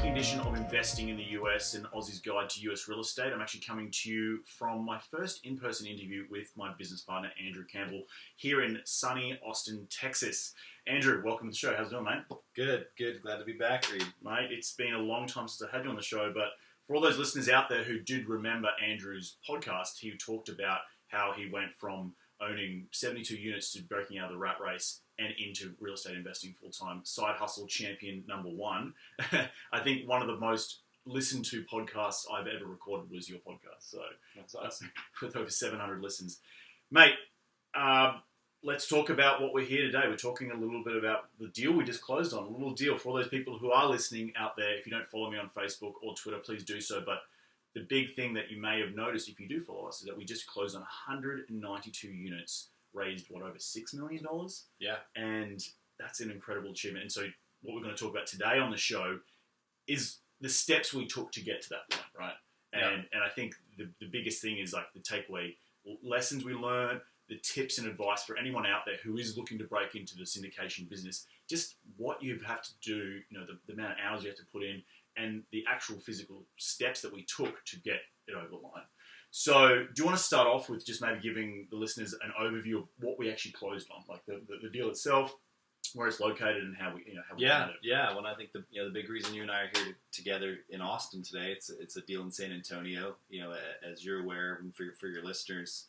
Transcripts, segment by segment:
second edition of Investing in the US and Aussie's Guide to US Real Estate. I'm actually coming to you from my first in-person interview with my business partner, Andrew Campbell, here in sunny Austin, Texas. Andrew, welcome to the show. How's it going, mate? Good. Glad to be back, Reed. Mate, it's been a long time since I had you on the show, but for all those listeners out there who did remember Andrew's podcast, he talked about how he went from owning 72 units to breaking out of the rat race and into real estate investing full-time. Side hustle champion number one. I think one of the most listened to podcasts I've ever recorded was your podcast. So that's awesome. With over 700 listens. Mate, let's talk about what we're here today. We're talking a little bit about the deal we just closed on. A little deal for all those people who are listening out there. If you don't follow me on Facebook or Twitter, please do so. But the big thing that you may have noticed if you do follow us is that we just closed on 192 units, raised, over $6 million? Yeah. And that's an incredible achievement. And so what we're going to talk about today on the show is the steps we took to get to that point, right? And I think the biggest thing is like the takeaway lessons we learned, the tips and advice for anyone out there who is looking to break into the syndication business, just what you have to do, the amount of hours you have to put in, and the actual physical steps that we took to get it over the line. So do you want to start off with just maybe giving the listeners an overview of what we actually closed on, like the deal itself, where it's located, and how we found it? Yeah. Well, I think the big reason you and I are here together in Austin today, it's a deal in San Antonio. As you're aware, and for your listeners,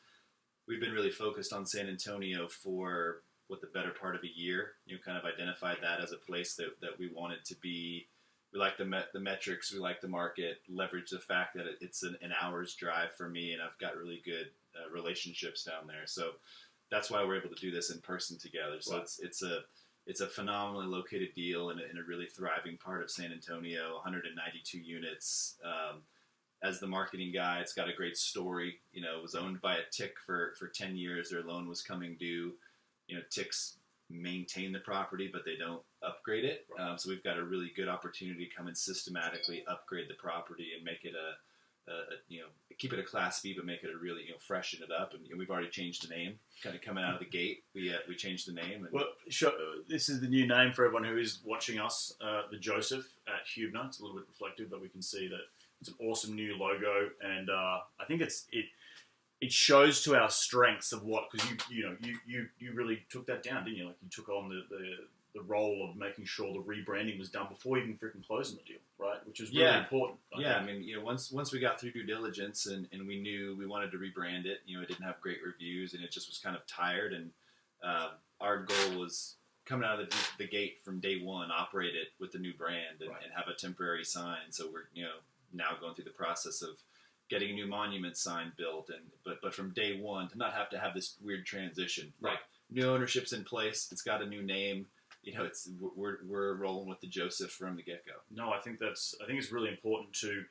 we've been really focused on San Antonio for the better part of a year. Kind of identified that as a place that we wanted to be. We like the metrics, we like the market, leverage the fact that it's an hour's drive for me, and I've got really good relationships down there. So that's why we're able to do this in person together. So Right. it's a phenomenally located deal in a really thriving part of San Antonio, 192 units. As the marketing guy, it's got a great story. It was owned by a TIC for 10 years. Their loan was coming due. TICs maintain the property, but they don't upgrade it. Right. So we've got a really good opportunity to come and systematically upgrade the property and make it keep it a Class B, but make it a really, freshen it up. And we've already changed the name, kind of coming out of the gate. We changed the name. And This is the new name for everyone who is watching us, the Joseph at Huebner. It's a little bit reflective, but we can see that it's an awesome new logo, and I think it shows to our strengths of because you really took that down, didn't you? Like you took on the role of making sure the rebranding was done before even freaking closing the deal, right? Which is really important. I mean, once we got through due diligence and we knew we wanted to rebrand it, it didn't have great reviews and it just was kind of tired. And our goal was coming out of the gate from day one, operate it with the new brand and have a temporary sign. So we're now going through the process of getting a new monument sign built, but from day one to not have to have this weird transition. Right. Like new ownership's in place, it's got a new name. We're rolling with the Joseph from the get go. No, I think it's really important to,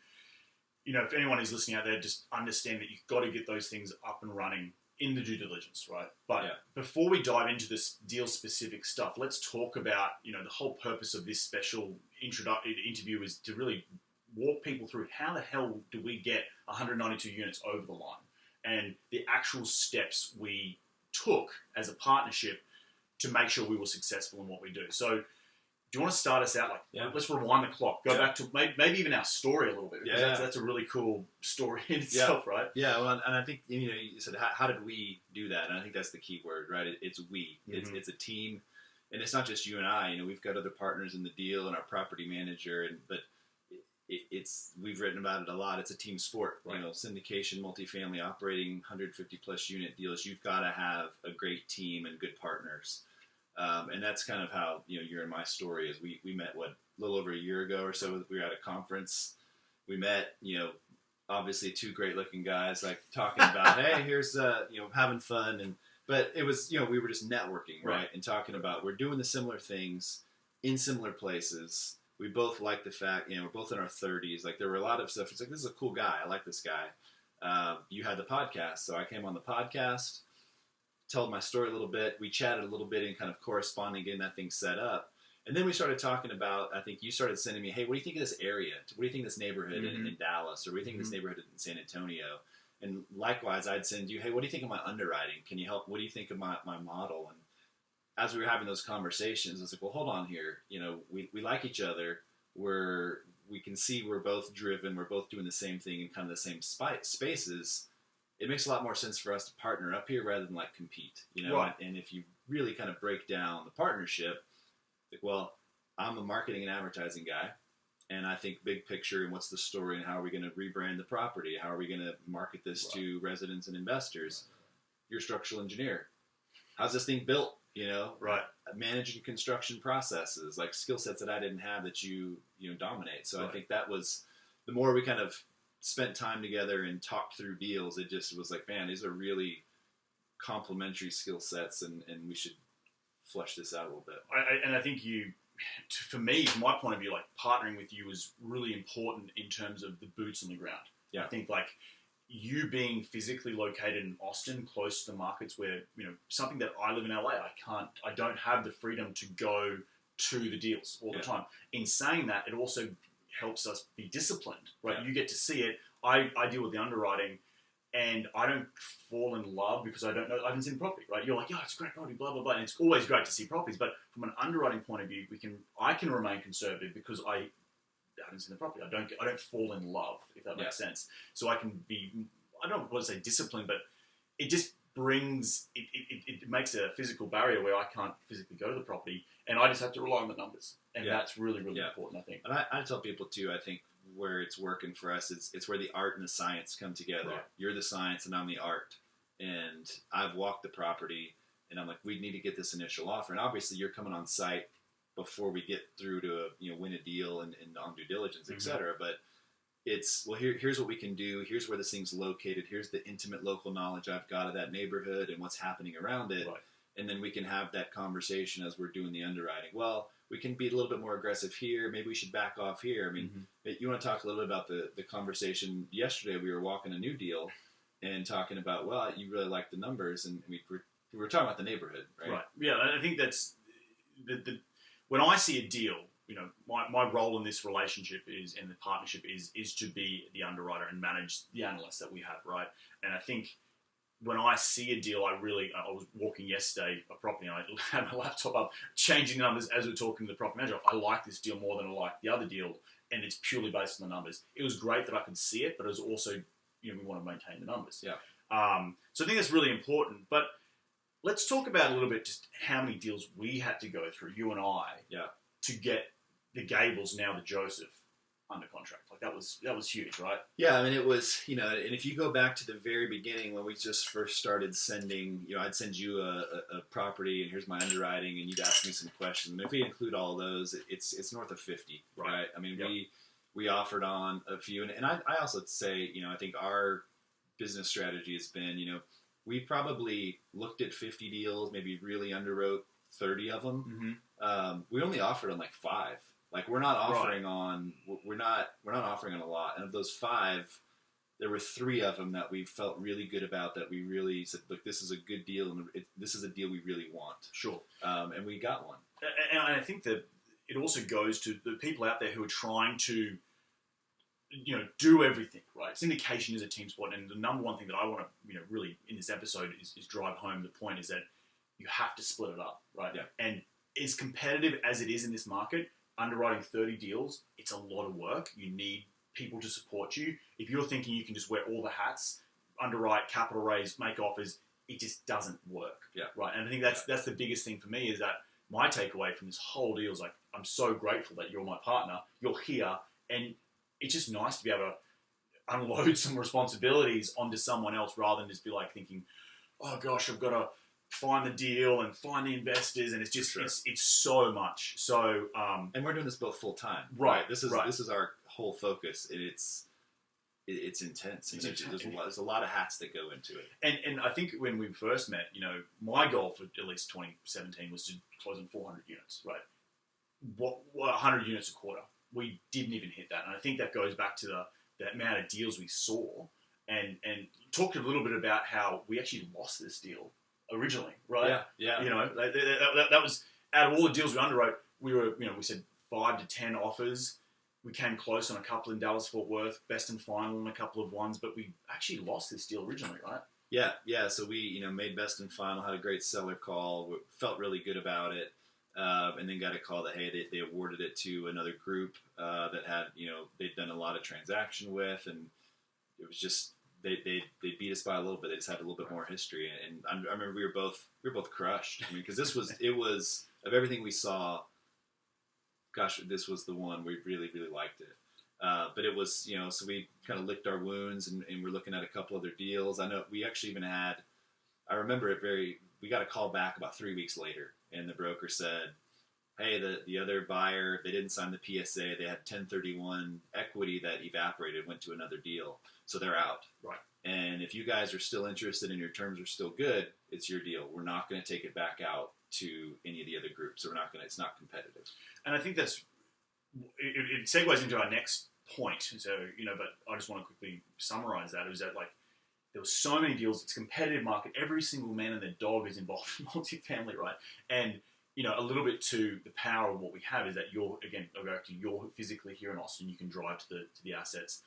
if anyone is listening out there, just understand that you've got to get those things up and running in the due diligence, right? But before we dive into this deal specific stuff, let's talk about the whole purpose of this special interview is to really walk people through how the hell do we get 192 units over the line and the actual steps we took as a partnership to make sure we were successful in what we do. So do you want to start us out? Let's rewind the clock. Go back to maybe even our story a little bit. Because that's a really cool story in itself, right? Yeah, well, and I think, you said, how did we do that? And I think that's the key word, right? It's we. Mm-hmm. It's a team. And it's not just you and I. We've got other partners in the deal and our property manager, but we've written about it a lot. It's a team sport. Right. Syndication, multifamily, operating 150 plus unit deals. You've got to have a great team and good partners. And that's kind of how, you're in my story is we met, a little over a year ago or so. We were at a conference. We met, obviously two great looking guys, like talking about, hey, here's, having fun. But it was, we were just networking, right? And talking about, we're doing the similar things in similar places. We both like the fact, we're both in our 30s. Like there were a lot of stuff. It's like, this is a cool guy. I like this guy. You had the podcast. So I came on the podcast, told my story a little bit. We chatted a little bit and kind of corresponding, getting that thing set up. And then we started talking about, I think you started sending me, hey, what do you think of this area? What do you think of this neighborhood in Dallas? Or what do you think of this neighborhood in San Antonio? And likewise, I'd send you, hey, what do you think of my underwriting? Can you help? What do you think of my model? And as we were having those conversations, I was like, well, hold on here. We like each other. We're we can see we're both driven, we're both doing the same thing in kind of the same spaces, it makes a lot more sense for us to partner up here rather than like compete, you know? Right. And if you really kind of break down the partnership, like, well, I'm a marketing and advertising guy, and I think big picture and what's the story and how are we going to rebrand the property? How are we going to market this to residents and investors? You're a structural engineer. How's this thing built? You know, managing construction processes, like skill sets that I didn't have that you dominate. So I think that was, the more we kind of spent time together and talked through deals, it just was like, man, these are really complementary skill sets, and we should flesh this out a little bit. I think for me, from my point of view, like partnering with you is really important in terms of the boots on the ground. Yeah. I think like you being physically located in Austin, close to the markets where, you know, something that I live in LA, I don't have the freedom to go to the deals all the time. In saying that, it also helps us be disciplined, right? Yeah. You get to see it. I deal with the underwriting, and I don't fall in love because I don't know, I haven't seen the property, right? You're like, yeah, it's a great property, blah, blah, blah. And it's always great to see properties. But from an underwriting point of view, I can remain conservative because I haven't seen the property. I don't fall in love, if that makes sense. So I can be, I don't want to say disciplined, but it just brings, it makes a physical barrier where I can't physically go to the property, and I just have to rely on the numbers. And that's really, really important, I think. And I tell people too, I think where it's working for us, it's where the art and the science come together. Right. You're the science and I'm the art. And I've walked the property, and I'm like, we need to get this initial offer. And obviously you're coming on site before we get through to win a deal and on due diligence, et cetera. But it's, well, here's what we can do. Here's where this thing's located. Here's the intimate local knowledge I've got of that neighborhood and what's happening around it. Right. And then we can have that conversation as we're doing the underwriting. Well, we can be a little bit more aggressive here. Maybe we should back off here. I mean, you want to talk a little bit about the conversation yesterday? We were walking a new deal and talking about, well, you really like the numbers, and we were talking about the neighborhood, right? Right. Yeah, I think that's when I see a deal, you know, my role in this relationship is, in the partnership is to be the underwriter and manage the analysts that we have, right? And I think when I see a deal, I was walking yesterday a property, and I had my laptop up, changing numbers as we're talking to the property manager. I like this deal more than I like the other deal, and it's purely based on the numbers. It was great that I could see it, but it was also, we want to maintain the numbers. Yeah. So I think that's really important. But let's talk about a little bit just how many deals we had to go through, you and I, to get the Gables, now the Joseph, under contract. Like that was huge, right? Yeah, I mean, it was, and if you go back to the very beginning when we just first started sending, I'd send you a property, and here's my underwriting, and you'd ask me some questions. And if we include all those, it's north of 50, right? I mean, we offered on a few, and I also say, I think our business strategy has been, we probably looked at 50 deals, maybe really underwrote 30 of them. We only offered on like 5. Like we're not offering on, we're not offering on a lot. And of those 5, there were 3 of them that we felt really good about, that we really said, look, this is a good deal, and this is a deal we really want. Sure. And we got one. And I think that it also goes to the people out there who are trying to, do everything, right? Syndication is a team sport, and the number one thing that I want to, really in this episode is drive home the point is that you have to split it up, right? Yeah. And as competitive as it is in this market, underwriting 30 deals, it's a lot of work. You need people to support you. If you're thinking you can just wear all the hats, underwrite, capital raise, make offers, it just doesn't work. Yeah. Right. And I think that's the biggest thing for me, is that my takeaway from this whole deal is like, I'm so grateful that you're my partner, you're here, and it's just nice to be able to unload some responsibilities onto someone else rather than just be like thinking, oh gosh, I've got to find the deal and find the investors, and it's just it's so much. So and we're doing this both full time, right? This is our whole focus. It's intense. There's a lot of hats that go into it. And I think when we first met, my goal for at least 2017 was to close on 400 units, right? 100 units a quarter. We didn't even hit that, and I think that goes back to the amount of deals we saw, and talked a little bit about how we actually lost this deal originally, right? Yeah. That was, out of all the deals we underwrote, we said 5 to 10 offers. We came close on a couple in Dallas, Fort Worth, best and final on a couple of ones, but we actually lost this deal originally, right? Yeah. So we, made best and final, had a great seller call, felt really good about it. and then got a call that, hey, they awarded it to another group that had, they'd done a lot of transaction with, and it was just, they beat us by a little bit. They just had a little bit more history, and I remember we were both crushed. I mean, because it was of everything we saw. Gosh, this was the one we really, really liked it. But it was, so we kind of licked our wounds, and we're looking at a couple other deals. I know we actually even had, I remember we got a call back about 3 weeks later, and the broker said, hey, the other buyer, they didn't sign the PSA. They had 1031 equity that evaporated, went to another deal. So they're out. Right. And if you guys are still interested and your terms are still good, it's your deal. We're not going to take it back out to any of the other groups. So it's not competitive. And I think it segues into our next point. So, but I just want to quickly summarize that. It was that, like, there were so many deals. It's a competitive market. Every single man and their dog is involved in multifamily, right? And, a little bit to the power of what we have is that you're physically here in Austin. You can drive to the assets.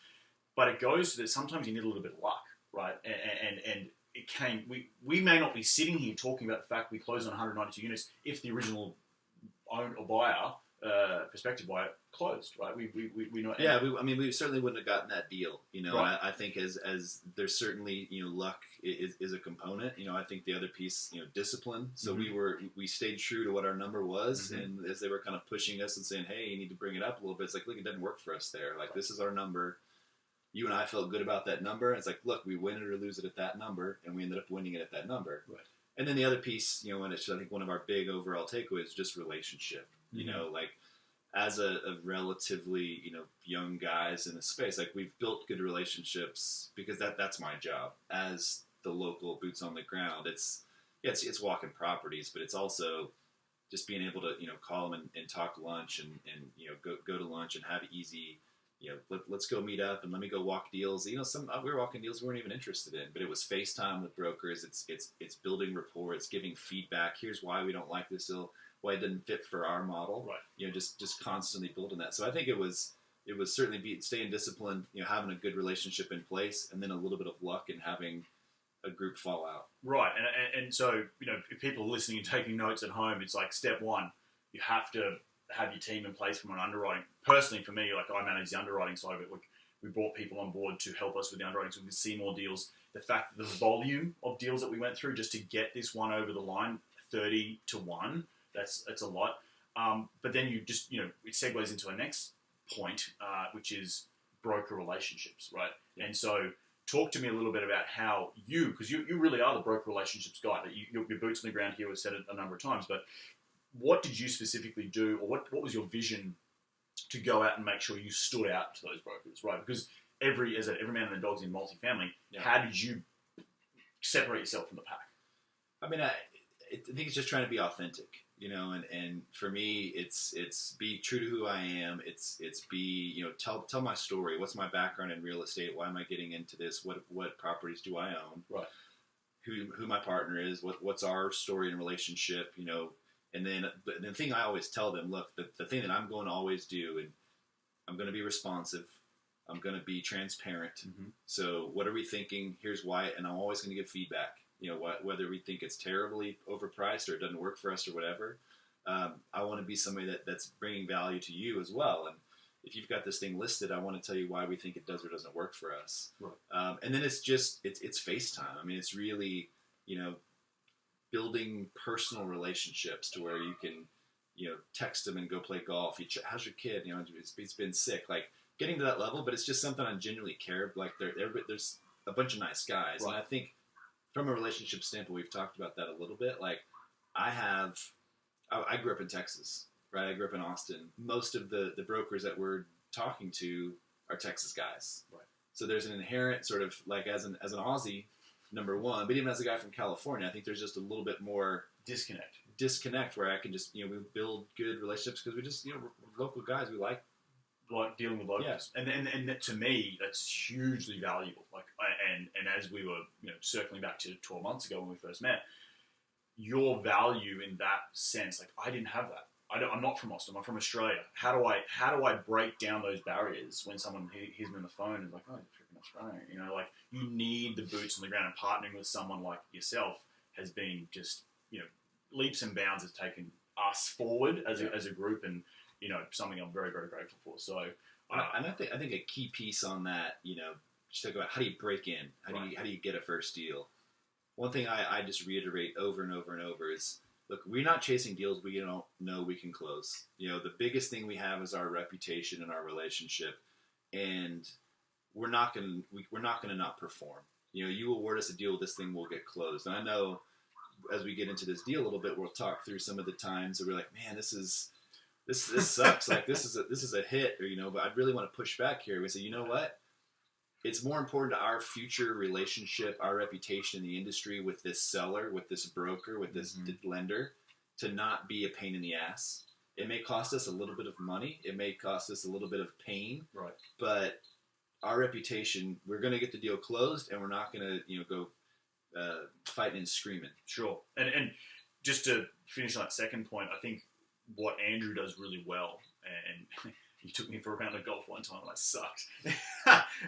But it goes to that sometimes you need a little bit of luck, right? And it came. We may not be sitting here talking about the fact we closed on 192 units if the original owner or buyer, prospective buyer, closed, right? We know. Yeah, we certainly wouldn't have gotten that deal, Right. I think as there's certainly, luck is a component. I think the other piece, discipline. So Mm-hmm. we stayed true to what our number was, Mm-hmm. and as they were kind of pushing us and saying, hey, you need to bring it up a little bit, it's like, look, it doesn't work for us there. Like, this is our number. You and I felt good about that number. It's like, look, we win it or lose it at that number, and we ended up winning it at that number. Right. And then the other piece, and it's, I think, one of our big overall takeaways is just relationship. Mm-hmm. Like, as a relatively, young guys in the space, like, we've built good relationships because that's my job as the local boots on the ground. It's walking properties, but it's also just being able to, call them and talk lunch and go to lunch and have easy, let's go meet up and let me go walk deals. We were walking deals we weren't even interested in, but it was FaceTime with brokers. It's building rapport. It's giving feedback. Here's why we don't like this deal. Why it didn't fit for our model. Right. Just constantly building that. So I think it was certainly staying disciplined, having a good relationship in place, and then a little bit of luck in having a group fall out. Right. And so, if people are listening and taking notes at home, it's like step one, you have to have your team in place from an underwriting. Personally, for me, like, I manage the underwriting side of it. We brought people on board to help us with the underwriting so we could see more deals. The fact that the volume of deals that we went through just to get this one over the line, 30 to 1, that's a lot. But then you just, it segues into our next point, which is broker relationships, right? Yeah. And so talk to me a little bit about how because you really are the broker relationships guy, that your boots on the ground here, we've said it a number of times, but what did you specifically do, or what was your vision to go out and make sure you stood out to those brokers, right? Because every man and their dog's in multifamily, How did you separate yourself from the pack? I mean, I think it's just trying to be authentic, and for me, it's be true to who I am. It's be, tell my story. What's my background in real estate? Why am I getting into this? What properties do I own? Right. Who my partner is? What's our story and relationship? And then the thing I always tell them, look, the thing that I'm going to always do, and I'm going to be responsive. I'm going to be transparent. Mm-hmm. So what are we thinking? Here's why, and I'm always going to give feedback. Whether we think it's terribly overpriced or it doesn't work for us or whatever. I want to be somebody that's bringing value to you as well. And if you've got this thing listed, I want to tell you why we think it does or doesn't work for us. Right. And then it's FaceTime. I mean, it's really, building personal relationships to where you can, text them and go play golf. How's your kid? It's been sick. Like, getting to that level, but it's just something I genuinely care. Like, there's a bunch of nice guys. Right. And I think from a relationship standpoint, we've talked about that a little bit. Like, I grew up in Texas, right? I grew up in Austin. Most of the brokers that we're talking to are Texas guys. Right. So there's an inherent sort of, like, as an Aussie, number one, but even as a guy from California, I think there's just a little bit more disconnect where I can just, we build good relationships because we just, we're local guys. We like dealing with locals. Yeah. And that, to me, that's hugely valuable. Like, and as we were, circling back to 12 months ago when we first met, your value in that sense, like, I didn't have that. I'm not from Austin. I'm from Australia. How do I break down those barriers when someone hears me on the phone and is like, oh, you're freaking Australian? Like, you need the boots on the ground, and partnering with someone like yourself has been just, leaps and bounds has taken us forward as a group, and something I'm very, very grateful for. So, and I think a key piece on that, just talk about how do you break in, how do you get a first deal. One thing I just reiterate over and over and over is, look, we're not chasing deals we don't know we can close. The biggest thing we have is our reputation and our relationship, and we're not going to not perform. You award us a deal, this thing will get closed. And I know as we get into this deal a little bit, we'll talk through some of the times that we're like, man, this sucks. Like this is a hit, but I'd really want to push back here. We say, you know what? It's more important to our future relationship, our reputation in the industry with this seller, with this broker, with this lender, to not be a pain in the ass. It may cost us a little bit of money. It may cost us a little bit of pain. Right. But our reputation, we're going to get the deal closed, and we're not going to go fighting and screaming. Sure. And just to finish on that second point, I think what Andrew does really well, and he took me for a round of golf one time and I sucked,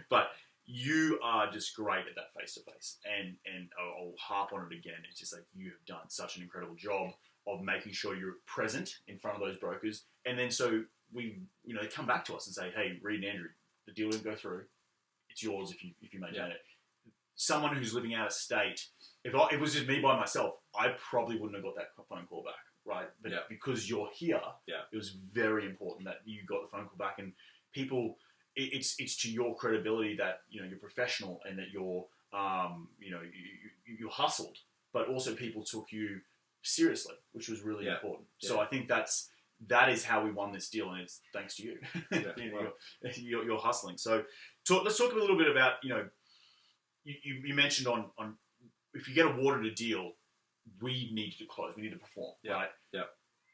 but you are just great at that face-to-face, and I'll harp on it again. It's just like you have done such an incredible job of making sure you're present in front of those brokers, and then so we, they come back to us and say, hey, Reed and Andrew, the deal didn't go through. It's yours if you maintain it. Someone who's living out of state, if it was just me by myself, I probably wouldn't have got that phone call back, right? But because you're here, it was very important that you got the phone call back, and people. It's to your credibility that you're professional and that you're you hustled, but also people took you seriously, which was really important. So I think that is how we won this deal, and it's thanks to you. You're hustling. So let's talk a little bit about you mentioned on if you get awarded a deal, we need to close, we need to perform, right? Yeah.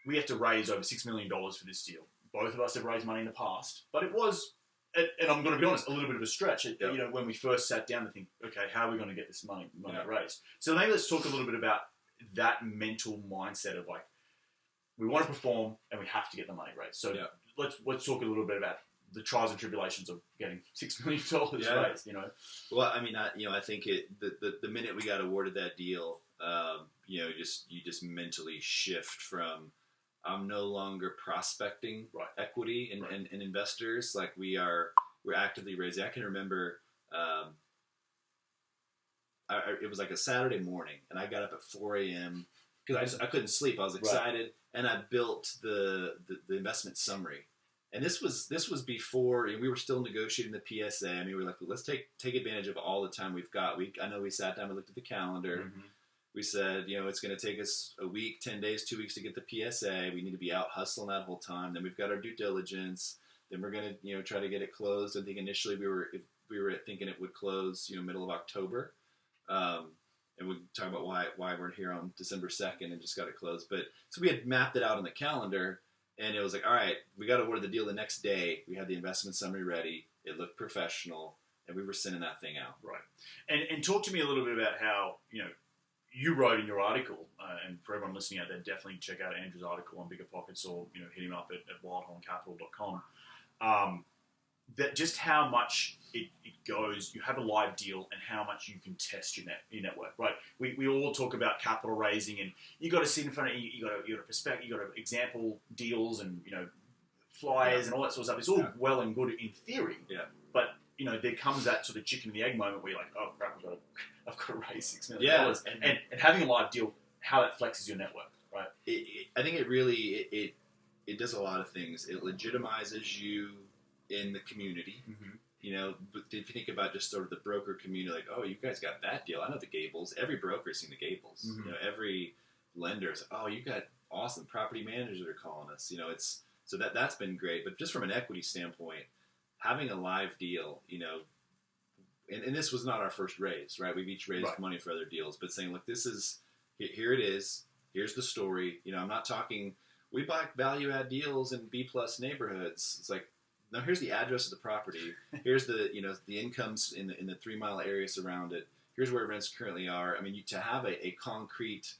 We have to raise over $6 million for this deal. Both of us have raised money in the past, but it was. And I'm going to be honest, a little bit of a stretch. When we first sat down to think, okay, how are we going to get this money raised? So maybe let's talk a little bit about that mental mindset of like, we want to perform and we have to get the money raised. So let's talk a little bit about the trials and tribulations of getting $6 million raised. Well, I mean, I think the minute we got awarded that deal, you just mentally shift from. I'm no longer prospecting equity and investors. Like we're actively raising. I can remember it was like a Saturday morning, and I got up at 4 a.m. because I couldn't sleep. I was excited, and I built the investment summary. And this was before we were still negotiating the PSA. I mean, we were like, let's take advantage of all the time we've got. I know we sat down and looked at the calendar. Mm-hmm. We said, it's going to take us a week, 10 days, 2 weeks to get the PSA. We need to be out hustling that whole time. Then we've got our due diligence. Then we're going to, try to get it closed. I think initially we were thinking it would close, middle of October. And we talk about why we're here on December 2nd and just got it closed. But so we had mapped it out on the calendar, and it was like, all right, we got to award the deal the next day. We had the investment summary ready. It looked professional, and we were sending that thing out. Right. And talk to me a little bit about how, you wrote in your article, and for everyone listening out there, definitely check out Andrew's article on Bigger Pockets, or hit him up at wildhorncapital.com. That just how much it goes. You have a live deal, and how much you can test your network. Right? We all talk about capital raising, and you got to sit in front of you got to prospect, you got to example deals, and flyers and all that sort of stuff. It's all well and good in theory. Yeah. But there comes that sort of chicken and the egg moment where you're like, oh crap, I've got to raise $6 million. And having a live deal, how that flexes your network, right? I think it really does a lot of things. It legitimizes you in the community. Mm-hmm. But if you think about just sort of the broker community, like, oh, you guys got that deal. I know the Gables. Every broker's seen the Gables. Mm-hmm. Every lender's like, oh, you got awesome property managers that are calling us. It's so that's been great. But just from an equity standpoint, having a live deal, and this was not our first raise, right? We've each raised money for other deals, but saying, look, here it is. Here's the story. I'm not talking, we buy value add deals in B+ neighborhoods. It's like, no, here's the address of the property. Here's the incomes in the 3 mile area around it. Here's where rents currently are. I mean, to have a concrete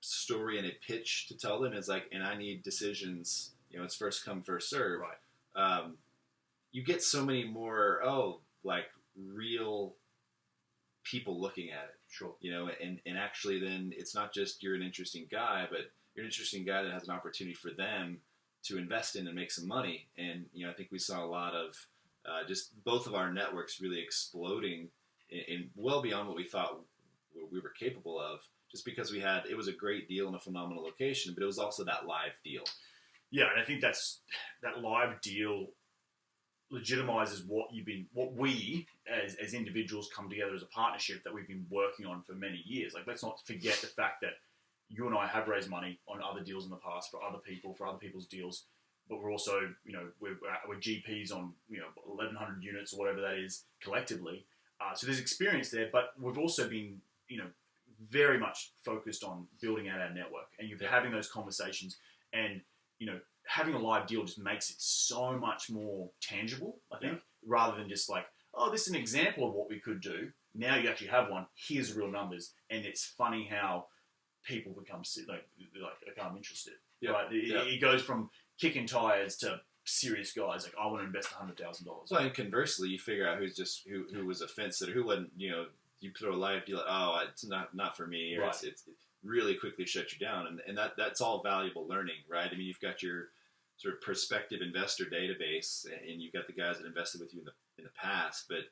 story and a pitch to tell them is like, and I need decisions, it's first come, first serve. Right. You get so many more, real people looking at it. Sure. And actually then it's not just you're an interesting guy, but you're an interesting guy that has an opportunity for them to invest in and make some money. And, I think we saw a lot of just both of our networks really exploding in well beyond what we thought we were capable of, just because it was a great deal in a phenomenal location, but it was also that live deal. Yeah, and I think that live deal legitimizes what we as individuals come together as a partnership that we've been working on for many years. Like, let's not forget the fact that you and I have raised money on other deals in the past for other people's deals, but we're also, we're GPs on 1,100 units or whatever that is collectively. So there's experience there, but we've also been very much focused on building out our network, and you're having those conversations, and having a live deal just makes it so much more tangible, I think, rather than just like, oh, this is an example of what we could do. Now you actually have one. Here's real numbers. And it's funny how people become like okay, I'm interested. Yeah. Right? It goes from kicking tires to serious guys. Like, I want to invest $100,000. Well, and conversely, you figure out who was a fence sitter, who wasn't, you throw a live deal, it's not for me, or right. It really quickly shuts you down. And that's all valuable learning, right? I mean, you've got your sort of prospective investor database, and you've got the guys that invested with you in the past. But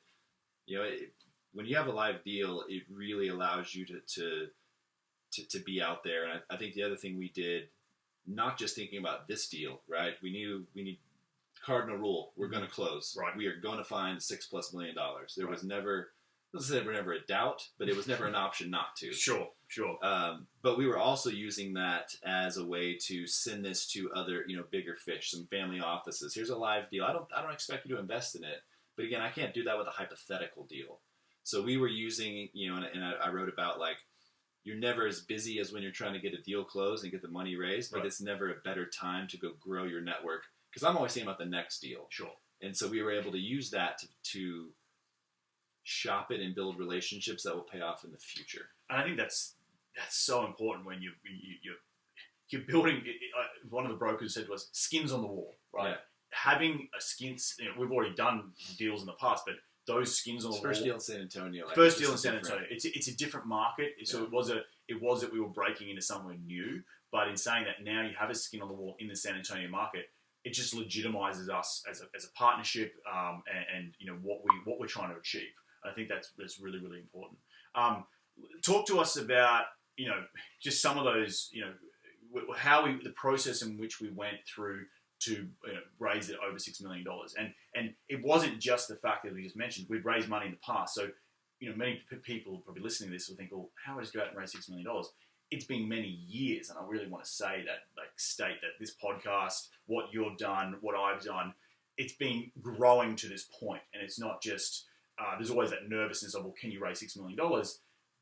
when you have a live deal, it really allows you to be out there. And I think the other thing we did, not just thinking about this deal, right? We need cardinal rule. We're going to close. Right. We are going to find $6+ million. There was never, let's say, never a doubt, but it was never an option not to. Sure. But we were also using that as a way to send this to other, bigger fish, some family offices. Here's a live deal. I don't expect you to invest in it, but again, I can't do that with a hypothetical deal. So we were using, and I wrote about, like, you're never as busy as when you're trying to get a deal closed and get the money raised, but it's never a better time to go grow your network, because I'm always thinking about the next deal. Sure. And so we were able to use that to shop it and build relationships that will pay off in the future. And I think that's so important when you're building. One of the brokers said was skins on the wall, right? Yeah. Having a skins. We've already done deals in the past, but those skins on the wall. First deal in San Antonio. First deal in San Antonio. It's a different market. So it was that we were breaking into somewhere new. But in saying that, now you have a skin on the wall in the San Antonio market. It just legitimizes us as a partnership, and what we're trying to achieve. I think that's really, really important. Talk to us about just some of those, the process in which we went through to raise it over $6 million. And it wasn't just the fact that we just mentioned. We'd raised money in the past. So, many people probably listening to this will think, well, how would I just go out and raise $6 million? It's been many years. And I really want to state that this podcast, what you've done, what I've done, it's been growing to this point. And it's not just, there's always that nervousness of, well, can you raise $6 million?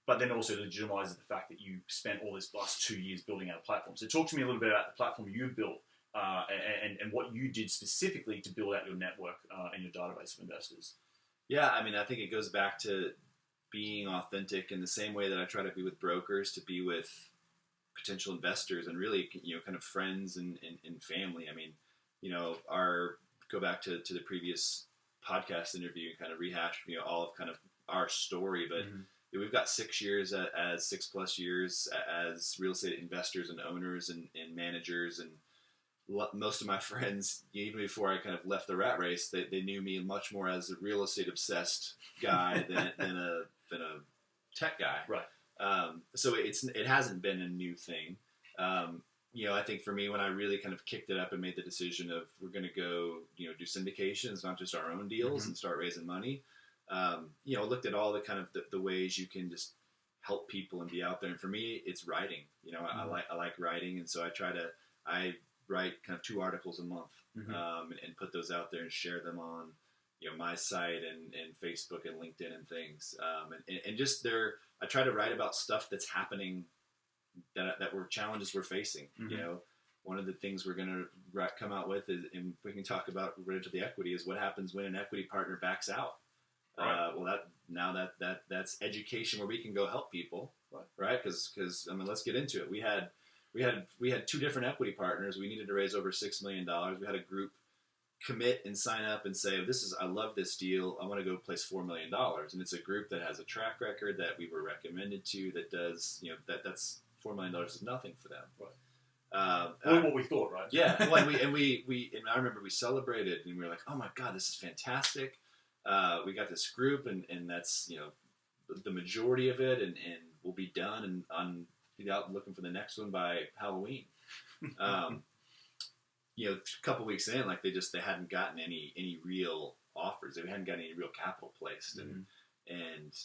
But then also legitimizes the fact that you spent all this last 2 years building out a platform. So talk to me a little bit about the platform you've built, and what you did specifically to build out your network and your database of investors. Yeah, I mean, I think it goes back to being authentic in the same way that I try to be with brokers, to be with potential investors and really, kind of friends and family. I mean, go back to the previous podcast interview and kind of rehash, all of kind of our story, but we've got 6 years as 6+ years as real estate investors and owners and managers, and most of my friends, even before I kind of left the rat race, they knew me much more as a real estate obsessed guy than a tech guy. Right. So it hasn't been a new thing. I think for me, when I really kind of kicked it up and made the decision of we're going to go, do syndications, not just our own deals, and start raising money. Looked at all the kind of the ways you can just help people and be out there. And for me, it's writing. I like writing, and so I write kind of 2 articles a month, and put those out there and share them on, my site and Facebook and LinkedIn and things. And just I try to write about stuff that's happening, that were challenges we're facing. One of the things we're going to come out with is, and we can talk about related to the equity, is what happens when an equity partner backs out. Right. That's education where we can go help people, right? Because I mean, let's get into it. We had 2 different equity partners. We needed to raise over $6 million. We had a group commit and sign up and say, I love this deal. I want to go place $4 million. And it's a group that has a track record that we were recommended to that does, that's $4 million is nothing for them. Right. What we thought, right? Yeah. Well, and I remember we celebrated and we were like, oh my God, this is fantastic. We got this group and that's, the majority of it and we'll be done and be out looking for the next one by Halloween. A couple weeks in, like they hadn't gotten any real offers. They hadn't gotten any real capital placed, and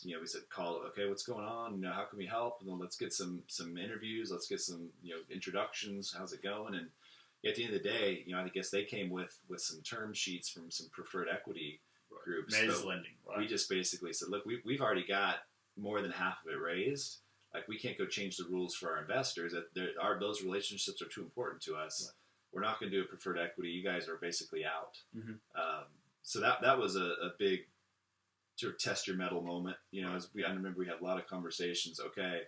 we said, call, okay, what's going on? How can we help? And then let's get some interviews. Let's get some introductions. How's it going? And at the end of the day, I guess they came with some term sheets from some preferred equity groups. Mezz lending. Right. We just basically said, look, we've already got more than half of it raised. Like we can't go change the rules for our investors. Those relationships are too important to us. Right. We're not going to do a preferred equity. You guys are basically out. Mm-hmm. So that was a big sort of test your mettle moment. I remember we had a lot of conversations. Okay,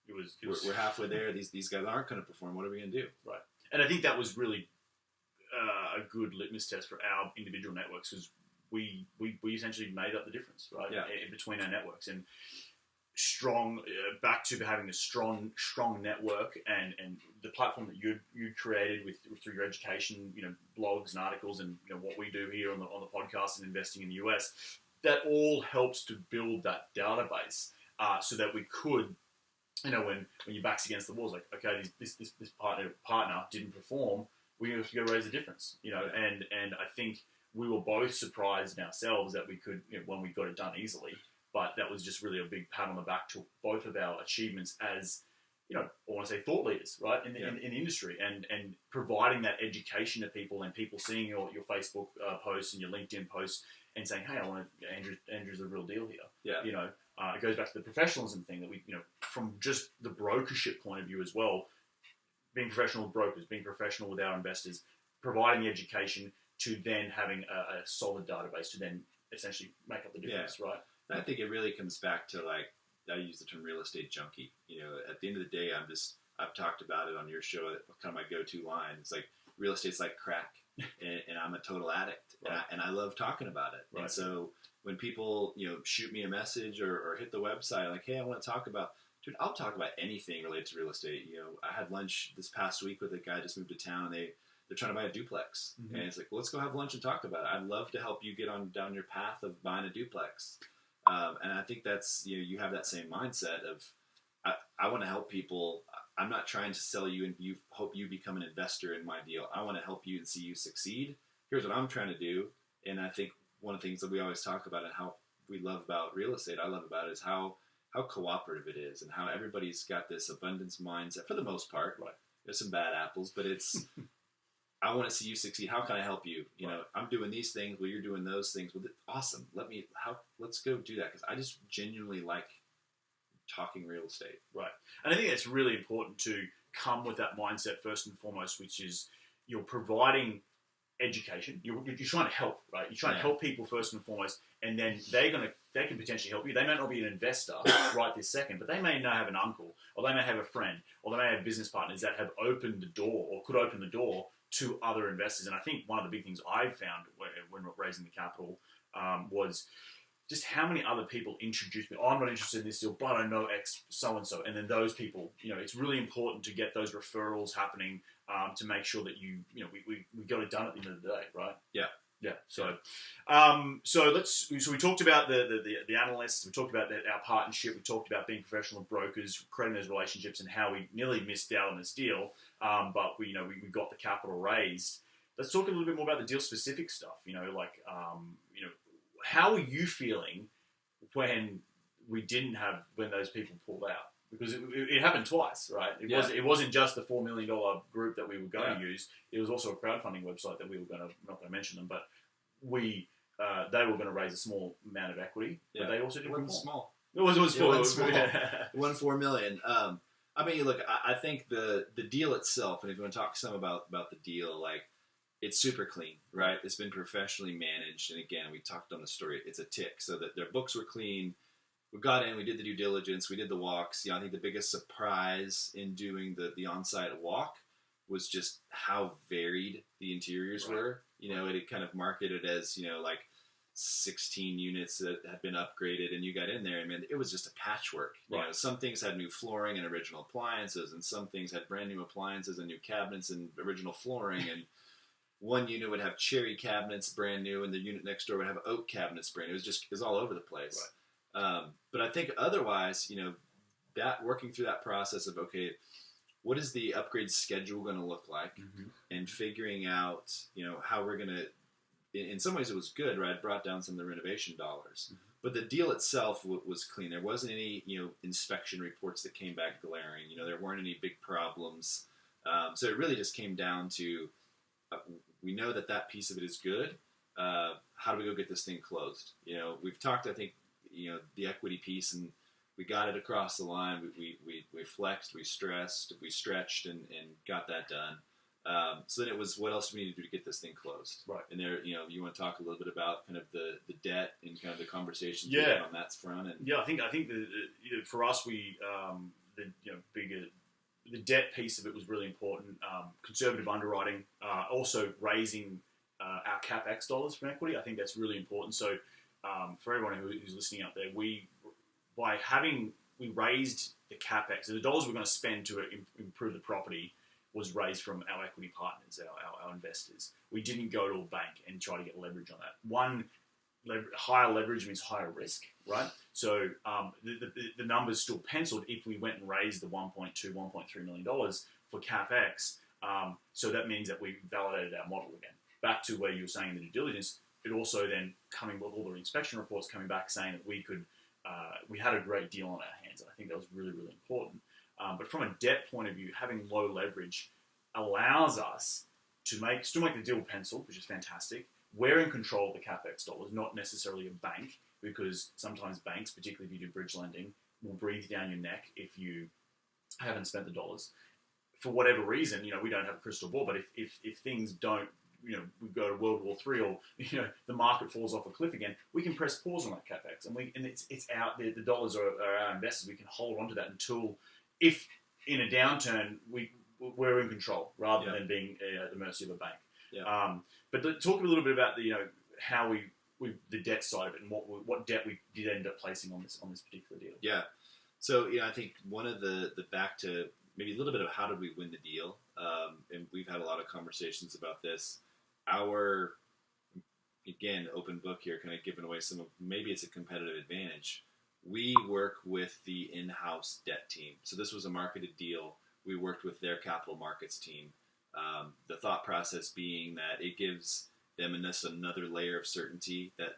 we're halfway there. These guys aren't going to perform. What are we going to do? Right. And I think that was really a good litmus test for our individual networks because we essentially made up the difference, right? Yeah. In between our networks and strong back to having a strong network and the platform that you created through your education, blogs and articles and what we do here on the podcast and investing in the US, that all helps to build that database so that we could, when your back's against the walls, like, okay, this partner didn't perform, we have to go raise the difference, and I think we were both surprised in ourselves that we could, when we got it done easily. But that was just really a big pat on the back to both of our achievements as, I want to say thought leaders, right, in the industry, and providing that education to people and people seeing your Facebook posts and your LinkedIn posts and saying, hey, Andrew's the real deal here. Yeah. It goes back to the professionalism thing that we, from just the brokership point of view as well, being professional with brokers, being professional with our investors, providing the education to then having a solid database to then essentially make up the difference, right? I think it really comes back to, like, I use the term real estate junkie. At the end of the day, I've talked about it on your show, kind of my go-to line. It's like, real estate's like crack, and I'm a total addict, right. and I love talking about it. Right. And so when people, shoot me a message or hit the website, like, hey, I want to talk about, dude, I'll talk about anything related to real estate. I had lunch this past week with a guy just moved to town, and they're trying to buy a duplex. Mm-hmm. And it's like, well, let's go have lunch and talk about it. I'd love to help you get down your path of buying a duplex. And I think that's, you have that same mindset of, I want to help people. I'm not trying to sell you and hope you become an investor in my deal. I want to help you and see you succeed. Here's what I'm trying to do. And I think one of the things that we always talk about and how we love about real estate, I love about it, is how cooperative it is and how everybody's got this abundance mindset for the most part. Right. There's some bad apples, but it's, I want to see you succeed. How can I help you? I'm doing these things. Well, you're doing those things. Well, awesome. Let's go do that. Because I just genuinely like talking real estate. Right. And I think it's really important to come with that mindset first and foremost, which is you're providing education. You're trying to help, right? You're trying to help people first and foremost, and then they can potentially help you. They may not be an investor right this second, but they may now have an uncle, or they may have a friend, or they may have business partners that have opened the door or could open the door to other investors. And I think one of the big things I found when raising the capital was just how many other people introduced me. Oh, I'm not interested in this deal, but I know X so-and-so. And then those people, it's really important to get those referrals happening to make sure that we got it done at the end of the day, right? Yeah. Yeah. So we talked about the analysts. We talked about our partnership. We talked about being professional brokers, creating those relationships, and how we nearly missed out on this deal. But we got the capital raised. Let's talk a little bit more about the deal specific stuff. How are you feeling when those people pulled out? Because it happened twice, right? It wasn't just the $4 million group that we were going to use. It was also a crowdfunding website that we were not going to mention them, but they were going to raise a small amount of equity, but they also did it. Small. It was small. It was small. It won $4 million. I mean, look, I think the deal itself, and if you want to talk some about the deal, like, it's super clean, right? It's been professionally managed, and again, we talked on the story. It's a tick, so that their books were clean. We got in, we did the due diligence, we did the walks. I think the biggest surprise in doing the on-site walk was just how varied the interiors were. You know, it kind of marketed as, you know, like 16 units that had been upgraded, and you got in there, and man, it was just a patchwork. You know, some things had new flooring and original appliances, and some things had brand new appliances and new cabinets and original flooring, and one unit would have cherry cabinets brand new, and the unit next door would have oak cabinets brand new. It was all over the place. But I think otherwise, you know, that working through that process of, okay, what is the upgrade schedule going to look like, and figuring out, you know, how we're going to, in some ways it was good, right? It brought down some of the renovation dollars, but the deal itself was clean. There wasn't any, you know, inspection reports that came back glaring. You know, there weren't any big problems. So it really just came down to, we know that piece of it is good. How do we go get this thing closed? You know, we've talked, I think, you know, the equity piece, and we got it across the line. We flexed, we stressed, we stretched, and got that done. So then it was, what else do we need to do to get this thing closed? And there, you know, you want to talk a little bit about kind of the debt and kind of the conversations we had on that front. And I think the you know, for us, we the debt piece of it was really important. Conservative underwriting, also raising our CapEx dollars from equity. I think that's really important. So for everyone who's listening out there, we raised the CapEx. So the dollars we're going to spend to improve the property was raised from our equity partners, our investors. We didn't go to a bank and try to get leverage on that. Higher leverage means higher risk, right? So the numbers still penciled if we went and raised the $1.3 million for CapEx. So that means that we validated our model again. Back to where you were saying in the due diligence, it also then coming with all the inspection reports coming back saying that we had a great deal on our hands. And I think that was really, really important. But from a debt point of view, having low leverage allows us to still make the deal pencil, which is fantastic. We're in control of the CapEx dollars, not necessarily a bank, because sometimes banks, particularly if you do bridge lending, will breathe down your neck if you haven't spent the dollars. For whatever reason, you know, we don't have a crystal ball, but if things don't, you know, we go to World War III, or, you know, the market falls off a cliff again, we can press pause on that CapEx, and it's out there. The dollars are our investors. We can hold on to that until, if in a downturn, we're in control rather than being at the mercy of a bank. But talk a little bit about the, you know, how the debt side of it, and what debt we did end up placing on this particular deal. Yeah. So, you know, I think one of the back to maybe a little bit of how did we win the deal, and we've had a lot of conversations about this. Our, again, open book here, kind of giving away some of, maybe it's a competitive advantage. We work with the in-house debt team. So this was a marketed deal. We worked with their capital markets team. The thought process being that it gives them another layer of certainty that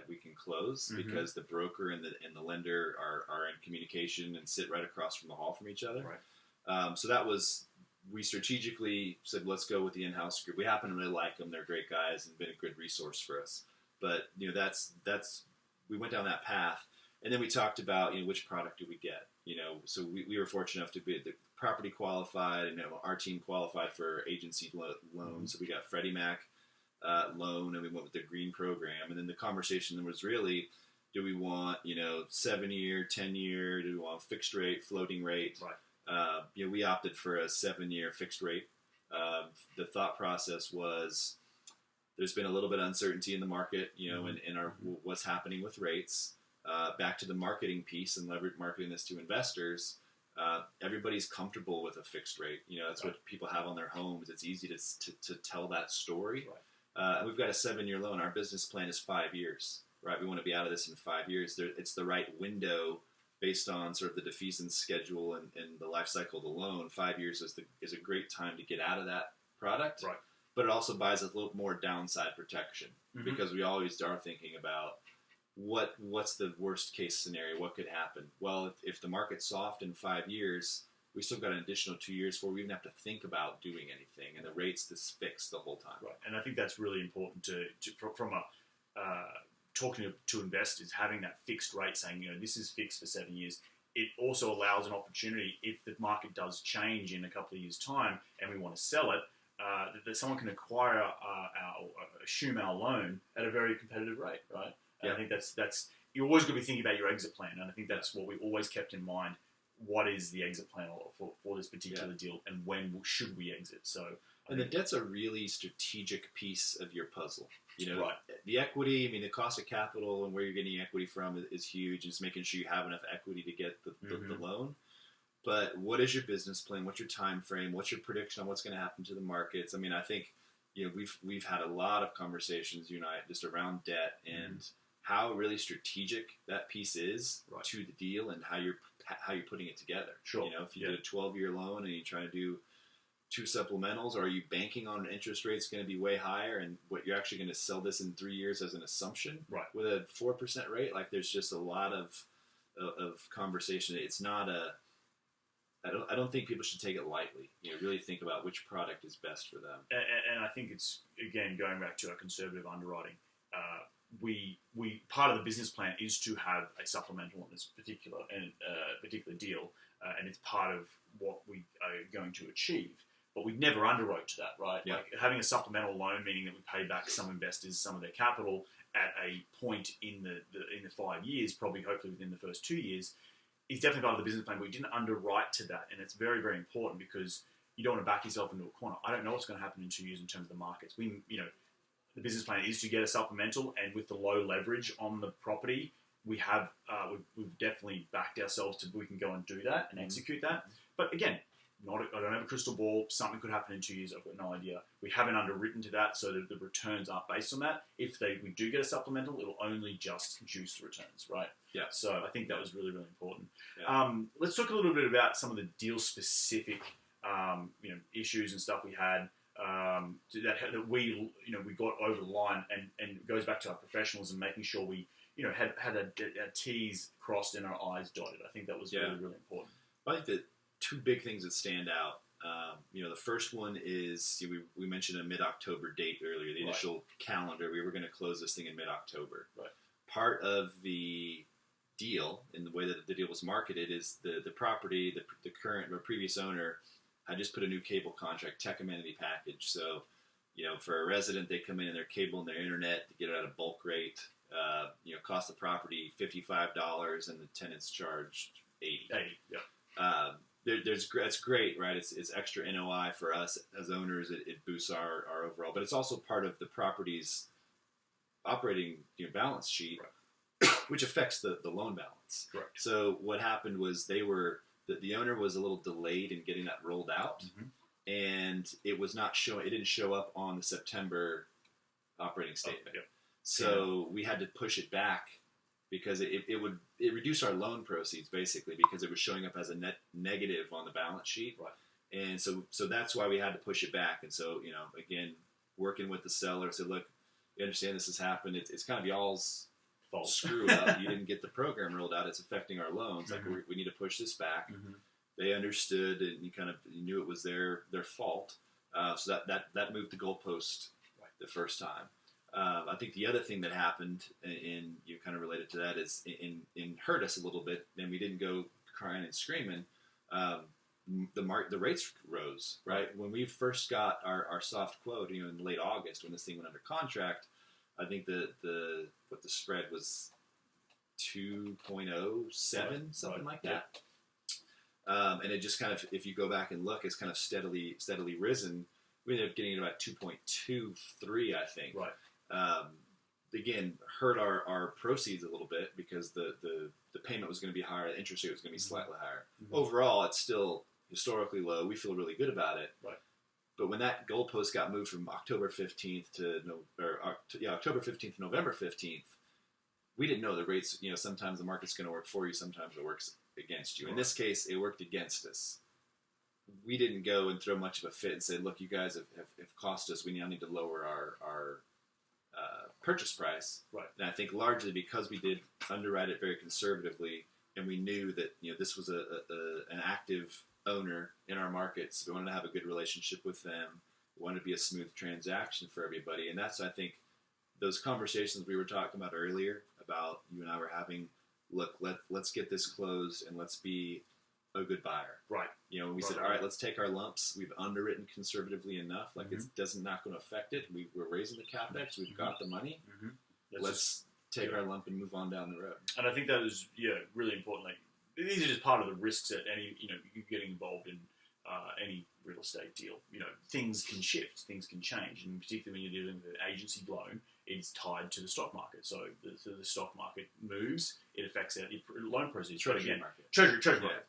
we can close, because the broker and the lender are in communication and sit right across from the hall from each other. So that was, we strategically said, let's go with the in-house group. We happen to really like them. They're great guys and been a good resource for us. But, you know, that's we went down that path. And then we talked about, you know, which product do we get? You know, so we were fortunate enough to be the property qualified, and, you know, our team qualified for agency loans. So we got Freddie Mac loan, and we went with the green program. And then the conversation was really, do we want, you know, 7-year, 10-year? Do we want fixed rate, floating rate? You know, we opted for a 7-year fixed rate. The thought process was, there's been a little bit of uncertainty in the market, you know, in our what's happening with rates. Back to the marketing piece and marketing this to investors, everybody's comfortable with a fixed rate. You know, that's what people have on their homes. It's easy to tell that story. We've got a 7-year loan. Our business plan is 5 years, right? We want to be out of this in 5 years. It's the right window based on sort of the defeasance schedule and the life cycle of the loan. 5 years is a great time to get out of that product. But it also buys a little more downside protection, because we always are thinking about, what's the worst case scenario? What could happen? Well, if the market's soft in 5 years, we still got an additional 2 years before we even have to think about doing anything, and the rate's this fixed the whole time. And I think that's really important from a talking to investors, having that fixed rate, saying, you know, this is fixed for 7 years. It also allows an opportunity, if the market does change in a couple of years' time and we want to sell it, that someone can acquire assume our loan at a very competitive rate, right? And I think that's you always got to be thinking about your exit plan, and I think that's what we always kept in mind. what is the exit plan for this particular deal, and when should we exit? So, and the debt's a really strategic piece of your puzzle. You know, right. The equity, I mean, the cost of capital and where you're getting equity from is huge. It's making sure you have enough equity to get the loan. But what is your business plan? What's your time frame? What's your prediction on what's going to happen to the markets? I mean, I think, you know, we've had a lot of conversations, you and I, just around debt and how really strategic that piece is to the deal and how you're putting it together. Sure. You know, if you did a 12-year loan and you're trying to do 2 supplementals, or are you banking on interest rates going to be way higher, and what you're actually going to sell this in 3 years as an assumption with a 4% rate? Like, there's just a lot of conversation. It's not I don't think people should take it lightly. You know, really think about which product is best for them. And I think it's, again, going back to our conservative underwriting. We part of the business plan is to have a supplemental on this particular deal, and it's part of what we are going to achieve. But we never underwrote to that, right? Yeah. Like, having a supplemental loan, meaning that we pay back some investors some of their capital at a point in the 5 years, probably hopefully within the first 2 years, is definitely part of the business plan. But we didn't underwrite to that, and it's very, very important because you don't want to back yourself into a corner. I don't know what's going to happen in 2 years in terms of the markets. The business plan is to get a supplemental, and with the low leverage on the property, we've definitely backed ourselves to we can go and do that and execute that. But again, I don't have a crystal ball. Something could happen in 2 years. I've got no idea. We haven't underwritten to that, so that the returns aren't based on that. If we do get a supplemental, it'll only just reduce the returns, right? Yeah. So I think that was really, really important. Yeah. Let's talk a little bit about some of the deal-specific, issues and stuff we had. That we got over the line, and it goes back to our professionalism, making sure we had our T's crossed and our I's dotted. I think that was really, really important. I think that 2 big things that stand out. The first one is we mentioned a mid-October date earlier. The initial calendar, we were going to close this thing in mid-October. Right. Part of the deal, in the way that the deal was marketed, is the property, the current or previous owner had just put a new cable contract, tech amenity package. So, for a resident, they come in and their cable and their internet to get it at a bulk rate. Cost the property $55, and the tenants charge $80. Yeah. That's great, right? It's extra NOI for us as owners. It boosts our overall, but it's also part of the property's operating balance sheet, which affects the loan balance. Correct. So what happened was the owner was a little delayed in getting that rolled out, and it was not showing. It didn't show up on the September operating statement. So we had to push it back because it reduced our loan proceeds basically, because it was showing up as a net negative on the balance sheet. Right. And so that's why we had to push it back. And so, again, working with the seller, said, look, you understand this has happened. It's kind of y'all's fault. Screw up. You didn't get the program rolled out. It's affecting our loans. Like, we need to push this back. They understood, and you knew it was their fault. So that moved the goalpost the first time. I think the other thing that happened, and you kind of related to that, is in hurt us a little bit, and we didn't go crying and screaming. The rates rose, right? When we first got our soft quote, in late August, when this thing went under contract, I think the spread was 2.07, something like that. And it just kind of, if you go back and look, it's kind of steadily risen. We ended up getting it about 2.23, I think. Right. Again, hurt our proceeds a little bit because the payment was going to be higher, the interest rate was going to be slightly higher. Overall, it's still historically low. We feel really good about it. Right. But when that goalpost got moved from October 15th to October 15th to November 15th, we didn't know the rates. Sometimes the market's going to work for you, sometimes it works against you. In this case, it worked against us. We didn't go and throw much of a fit and say, look, you guys have cost us. We now need to lower our purchase price. Right. And I think largely because we did underwrite it very conservatively, and we knew that this was an active owner in our markets. We wanted to have a good relationship with them. We wanted to be a smooth transaction for everybody. And that's, I think, those conversations we were talking about earlier, about you and I were having, look, let's get this closed and let's be a good buyer. Right. We said, all right, let's take our lumps. We've underwritten conservatively enough. Like, it doesn't not going to affect it. We're raising the capex. We've got the money. Let's take our lump and move on down the road. And I think that is really important. Like, these are just part of the risks that you getting involved in any real estate deal. Things can shift, things can change, and particularly when you're dealing with an agency loan, it's tied to the stock market. So the stock market moves, it affects your loan proceeds. Treasury market. Treasury market.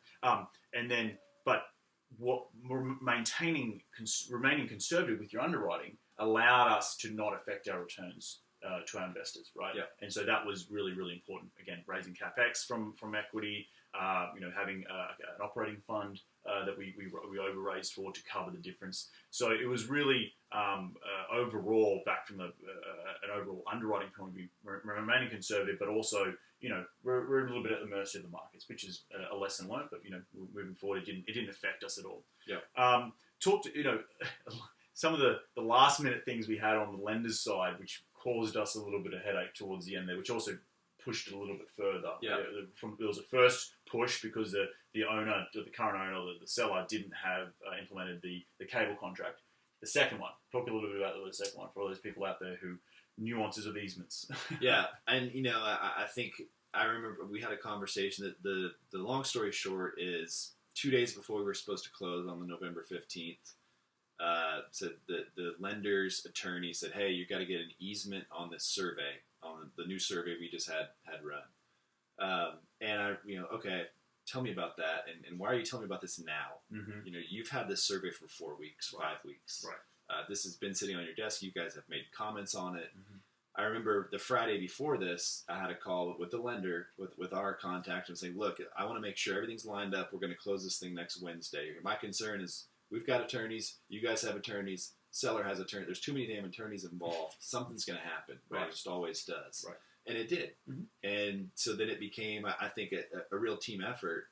Remaining conservative with your underwriting allowed us to not affect our returns to our investors, right? Yeah. And so that was really, really important. Again, raising capex from equity, having an operating fund that we over-raised for to cover the difference. So it was really overall, back from an overall underwriting point of view, remaining conservative, but also we're a little bit at the mercy of the markets, which is a lesson learned. But moving forward, it didn't affect us at all. Yeah. Some of the last minute things we had on the lender's side, which caused us a little bit of headache towards the end there, which also pushed it a little bit further. Yeah. There was a first push because the current owner, the seller, didn't have implemented the cable contract. The second one, talk a little bit about the second one for all those people out there who nuances of easements. Yeah, and I think I remember we had a conversation that the long story short is 2 days before we were supposed to close on the November 15th. So the lender's attorney said, "Hey, you got to get an easement on this survey, on the new survey we just had run." And I, okay, tell me about that, and why are you telling me about this now? Mm-hmm. You've had this survey for 4 weeks, Right. 5 weeks. Right. This has been sitting on your desk. You guys have made comments on it. Mm-hmm. I remember the Friday before this, I had a call with the lender, with our contact, and saying, "Look, I want to make sure everything's lined up. We're going to close this thing next Wednesday. My concern is we've got attorneys. You guys have attorneys. Seller has attorneys. There's too many damn attorneys involved. Something's going to happen." Right? It just always does. Right. And it did. Mm-hmm. And so then it became, I think, a real team effort.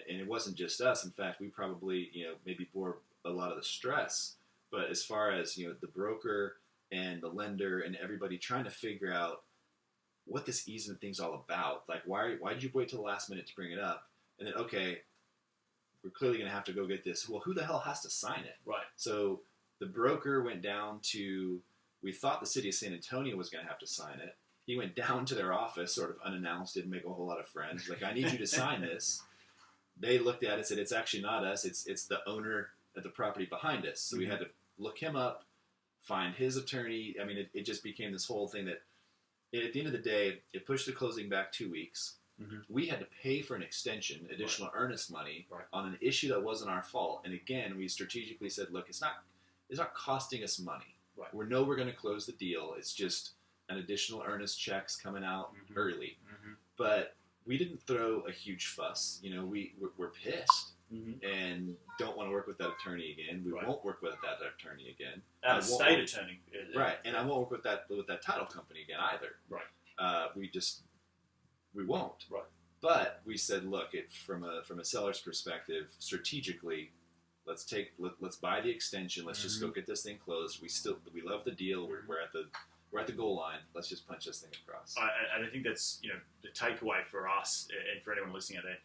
And it wasn't just us. In fact, we probably, maybe bore a lot of the stress. But as far as, the broker and the lender and everybody trying to figure out what this easement thing's all about. Like, why did you wait till the last minute to bring it up? And then, okay, we're clearly going to have to go get this. Well, who the hell has to sign it? Right. So the broker went down to, we thought the city of San Antonio was going to have to sign it. He went down to their office, sort of unannounced, didn't make a whole lot of friends. Like, I need you to sign this. They looked at it and said, it's actually not us. It's the owner of the property behind us. So we had to look him up, find his attorney. I mean, it just became this whole thing that, at the end of the day, it pushed the closing back 2 weeks. Mm-hmm. We had to pay for an extension, additional earnest money, Right. on an issue that wasn't our fault. And again, we strategically said, look, it's not costing us money. Right. We know we're going to close the deal. It's just an additional earnest checks coming out early. Mm-hmm. But we didn't throw a huge fuss. We're pissed and don't want to work with that attorney again. We won't work with that attorney again. State attorney. Right. And I won't work with that title company again either. Right. We won't. Right. But we said, look, from a seller's perspective, strategically, let's buy the extension. Let's just go get this thing closed. We love the deal. We're at the goal line. Let's just punch this thing across. And I think that's the takeaway for us and for anyone listening out there.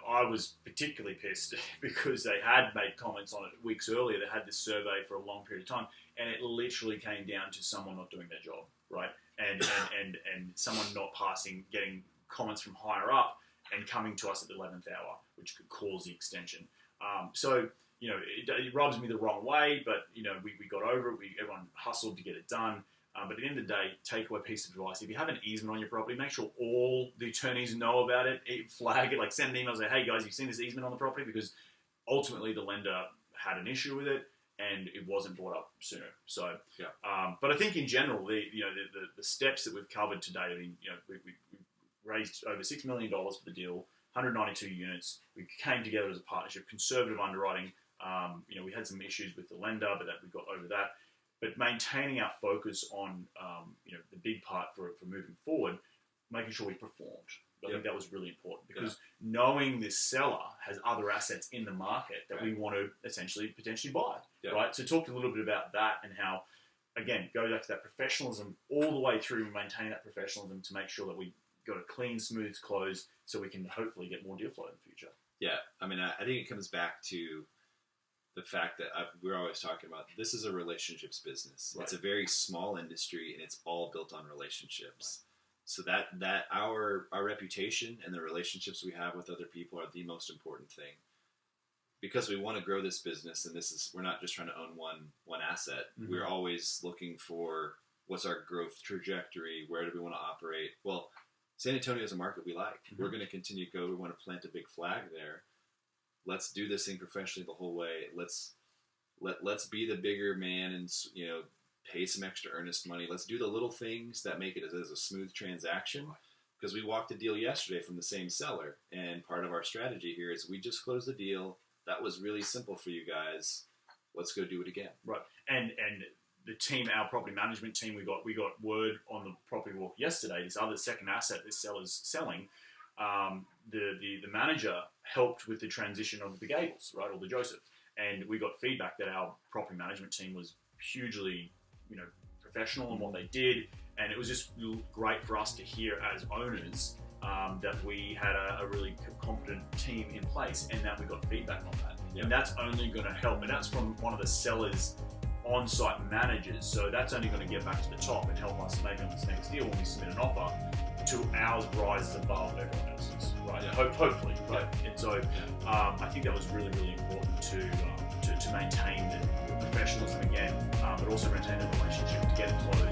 I was particularly pissed because they had made comments on it weeks earlier. They had this survey for a long period of time, and it literally came down to someone not doing their job, right? And someone not getting comments from higher up and coming to us at the 11th hour, which could cause the extension. So it rubs me the wrong way, but we got over it. Everyone hustled to get it done. But at the end of the day, takeaway piece of advice: if you have an easement on your property, make sure all the attorneys know about it. Flag it, send an email, say, "Hey guys, you've seen this easement on the property," because ultimately the lender had an issue with it and it wasn't brought up sooner. So, but I think in general, the steps that we've covered today. I mean, we raised over $6 million for the deal, 192 units. We came together as a partnership, conservative underwriting. We had some issues with the lender, but we got over that. But maintaining our focus on, the big part for moving forward, making sure we performed. I think that was really important because knowing this seller has other assets in the market that we want to potentially buy, right? So talk a little bit about that and how, again, go back to that professionalism all the way through, maintaining that professionalism to make sure that we got a clean, smooth close so we can hopefully get more deal flow in the future. Yeah, I mean, I think it comes back to the fact that we're always talking about this is a relationships business. Right. It's a very small industry, and it's all built on relationships. So that our reputation and the relationships we have with other people are the most important thing, because we want to grow this business, and we're not just trying to own one asset. Mm-hmm. We're always looking for what's our growth trajectory, where do we want to operate. Well, San Antonio is a market we like. Mm-hmm. We're going to continue to go. We want to plant a big flag there. Let's do this thing professionally the whole way. Let's be the bigger man and, you know, pay some extra earnest money. Let's do the little things that make it as a smooth transaction, because we walked a deal yesterday from the same seller, and part of our strategy here is we just closed the deal. That was really simple for you guys. Let's go do it again. Right. And the team, our property management team, we got word on the property walk yesterday. This other second asset this seller's selling, the manager helped with the transition of the Gables, right, or the Joseph, and we got feedback that our property management team was hugely, you know, professional in what they did, and it was just great for us to hear as owners that we had a really competent team in place, and that we got feedback on that. Yeah. And that's only going to help, and that's from one of the seller's on-site managers, so that's only going to get back to the top and help us maybe on this next deal when we submit an offer to ours rises above everyone else's, right? Yeah. Hopefully, right? Yeah. And so I think that was really, really important to maintain the professionalism again, but also maintain the relationship to get it closed.